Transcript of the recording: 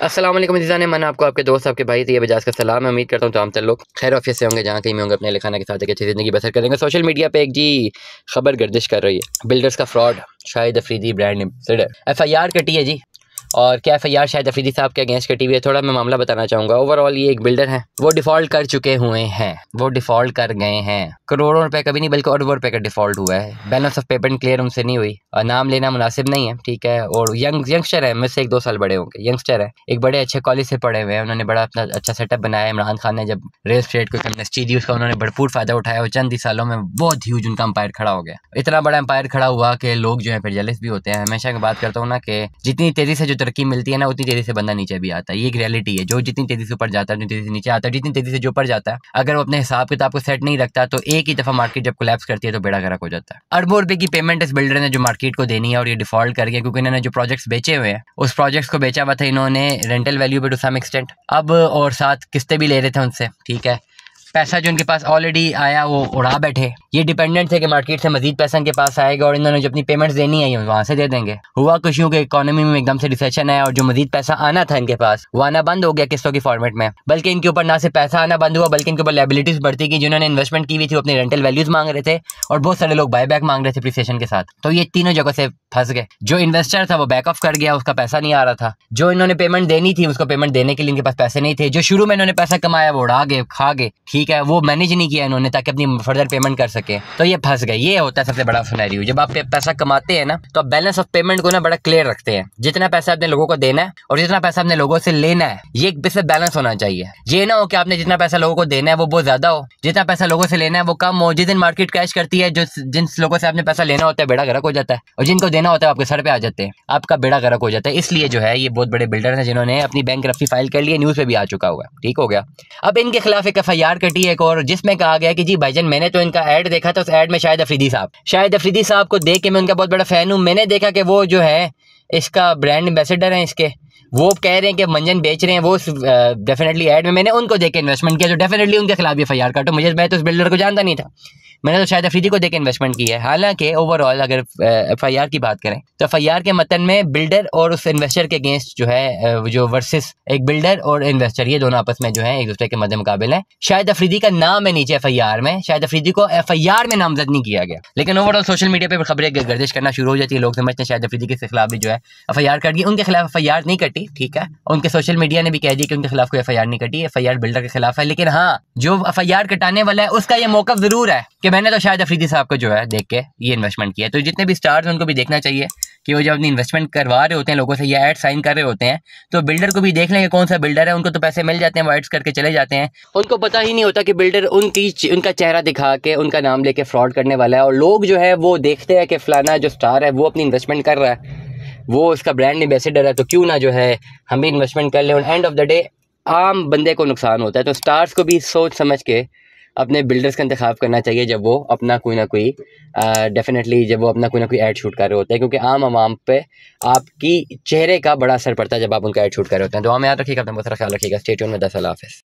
अस्सलाम वालेकुम अज़ीज़ान, मैं आपको आपके दोस्त आपके भाई ये बजाज का सलाम। मैं उम्मीद करता हूँ तमाम लोग खैर ऑफिस से होंगे, जहाँ कहीं में होंगे अपने लिखाना के साथ एक अच्छी ज़िंदगी बसर करेंगे। सोशल मीडिया पे एक जी खबर गर्दिश कर रही है, बिल्डर्स का fraud, Shahid Afridi brand ambassador. FIR कटी है जी। और क्या FIR शाहिद अफरीदी साहब के अगेंस्ट कटी हुई है? थोड़ा मैं मामला बताना चाहूँगा। ओवरऑल ये एक बिल्डर है, वो डिफ़ॉल्ट कर चुके हुए हैं, वो डिफ़ॉल्ट कर गए हैं। करोड़ों रुपए का भी नहीं बल्कि अरबों रुपए का डिफ़ॉल्ट हुआ है। बैलेंस ऑफ पेमेंट क्लियर उनसे नहीं हुई और नाम लेना मुनासिब नहीं है, ठीक है। और यंगस्टर है, मुझसे 1-2 साल बड़े होंगे, यंगस्टर है, एक बड़े अच्छे कॉलेज से पढ़े हुए हैं। उन्होंने बड़ा अपना अच्छा सेटअप बनाया। इमरान खान ने जब रियल स्टेट को एमनेस्टी दी, उसका उन्होंने भरपूर फ़ायदा उठाया और चंद ही सालों में बहुत ह्यूज उनका एम्पायर खड़ा हो गया। इतना बड़ा एम्पायर खड़ा हुआ कि लोग जो है फिर जेलस भी होते हैं। हमेशा की बात करता हूँ ना कि जितनी तेज़ी से जो तरक्की मिलती है ना, उतनी तेज़ी से बंदा नीचे भी आता है। ये एक रियलिटी है। जो जितनी तेज़ी से ऊपर जाता है, जितनी तेज़ी से नीचे आता है, जितनी तेज़ी से जो ऊपर जाता है, अगर वो अपने हिसाब किताब को सेट नहीं रखता तो एक ही दफ़ा मार्केट जब कोलैप्स करती है तो बेड़ा गर्क हो जाता है। अरबों रुपए की पेमेंट इस बिल्डर ने जो मार्केट को देनी है और ये डिफॉल्ट कर गया, क्योंकि इन्होंने जो प्रोजेक्ट्स बेचे हुए हैं उस प्रोजेक्ट्स को बेचा हुआ था इन्होंने रेंटल वैल्यू पे टू सम एक्सटेंट। अब और साथ किस्तें भी ले रहे थे उनसे, ठीक है। पैसा जो इनके पास ऑलरेडी आया वो उड़ा बैठे। ये डिपेंडेंट थे कि मार्केट से मजीद पैसा इनके पास आएगा और इन्होंने जो अपनी पेमेंट्स देनी है वहाँ से दे देंगे। हुआ कुछ यूँ कि इकोनॉमी में एकदम से रिसेशन है और जो मजीद पैसा आना था इनके पास वो आना बंद हो गया किस्तों की फॉर्मेट में। बल्कि इनके ऊपर ना से पैसा आना बंद हुआ बल्कि इनके ऊपर लायबिलिटीज बढ़ती गई। जिन्होंने इन्वेस्टमेंट की हुई थी वो अपनी रेंटल वैल्यूज मांग रहे थे और बहुत सारे लोग बायबैक मांग रहे थे प्रीसिएशन के साथ। तो ये तीनों जगह से फंस गए। जो इन्वेस्टर था वो बैक ऑफ कर गया, उसका पैसा नहीं आ रहा था। जो इन्होंने पेमेंट देनी थी उसको पेमेंट देने के लिए इनके पास पैसे नहीं थे। जो शुरू में इन्होंने पैसा कमाया वो उड़ा गए, खा गए, ठीक है। वो मैनेज नहीं किया इन्होंने ताकि अपनी फर्दर पेमेंट कर सके, तो ये फंस गए। ये होता है सबसे बड़ा सिनेरियो। जब आप पैसा कमाते हैं ना तो आप बैलेंस ऑफ पेमेंट को ना बड़ा क्लियर रखते हैं। जितना पैसा आपने लोगों को देना है और जितना पैसा आपने लोगों से लेना है, ये एक से बैलेंस होना चाहिए। ये ना हो कि आपने जितना पैसा लोगों को देना है वो बहुत ज्यादा हो, जितना पैसा लोगों से लेना है वो कम हो। जिस दिन मार्केट क्रैश करती है, जो जिन लोगों से आपने पैसा लेना होता है बेड़ा गर्क हो जाता है और जिनको देना होता है आपके सर पे आ जाते हैं, आपका बेड़ा गर्क हो जाता है। इसलिए जो है ये बहुत बड़े बिल्डर हैं जिन्होंने अपनी बैंकरप्सी फाइल कर ली है, न्यूज़ पे भी आ चुका हुआ, ठीक हो गया। अब इनके खिलाफ एक FIR कटी है एक और, जिसमें कहा गया कि जी भाईजान मैंने तो इनका ऐड देखा था, उस ऐड में शाहिद अफरीदी साहब को देख के मैं उनका बहुत बड़ा फैन हूँ। मैंने देखा कि वो जो है इसका ब्रांड एम्बेसडर है इसके, वो कह रहे हैं कि मंजन बेच रहे हैं, वो डेफिनेटली ऐड में मैंने उनको देख के इन्वेस्टमेंट किया, तो डेफिनेटली उनके खिलाफ भी FIR काटो। मैं तो उस बिल्डर को जानता नहीं था, मैंने तो शाहिद अफरीदी को देख के इन्वेस्टमेंट की है। हालांकि ओवरऑल अगर FIR की बात करें तो FIR के मतन में बिल्डर और उस इन्वेस्टर के अगेंस्ट जो है जो वर्सेस एक बिल्डर और इन्वेस्टर, ये दोनों आपस में जो है एक दूसरे के मद्दे मुकाबिल है। शाहिद अफरीदी का नाम है नीचे FIR में, शाहिद अफरीदी को FIR में नामजद नहीं किया गया, लेकिन ओवरऑल सोशल मीडिया पर खबरें गर्दिश करना शुरू हो जाती है। लोग समझते हैं शाहिद अफरीदी के खिलाफ भी जो है FIR कट गई। उनके खिलाफ FIR नहीं कटी, ठीक है। उनके सोशल मीडिया ने भी कह दिया कि उनके खिलाफ कोई FIR नहीं कटी, FIR बिल्डर के खिलाफ है। लेकिन हाँ, जो FIR कटाने वाला है उसका ये मौका जरूर है कि मैंने तो शाहिद अफरीदी साहब को जो है देख के ये इन्वेस्टमेंट किया। तो जितने भी स्टार्स हैं उनको भी देखना चाहिए कि वो जब अपनी इन्वेस्टमेंट करवा रहे होते हैं लोगों से या एड साइन कर रहे होते हैं तो बिल्डर को भी देख लेंगे कौन सा बिल्डर है। उनको तो पैसे मिल जाते हैं, वो एड्स करके चले जाते हैं, उनको पता ही नहीं होता कि बिल्डर उनका चेहरा दिखा के उनका नाम लेके फ्रॉड करने वाला है। और लोग जो है वो देखते हैं कि फलाना जो स्टार है वो अपनी इन्वेस्टमेंट कर रहा है, वो उसका ब्रांड एम्बेसडर है, तो क्यों ना जो है हम भी इन्वेस्टमेंट कर लें। और एंड ऑफ द डे आम बंदे को नुकसान होता है। तो स्टार्स को भी सोच समझ के अपने बिल्डर्स का इंतखाब करना चाहिए जब वो अपना कोई ना कोई डेफिनेटली जब वो अपना कोई ना कोई ऐड शूट कर रहे होते हैं, क्योंकि आम आवाम पे आपकी चेहरे का बड़ा असर पड़ता है जब आप उनका ऐड शूट कर रहे होते हैं। दुआ में याद रखिएगा, अपना बहुत सारा ख्याल रखिएगा। Stay tuned with us. अल्लाह हाफ़िज़।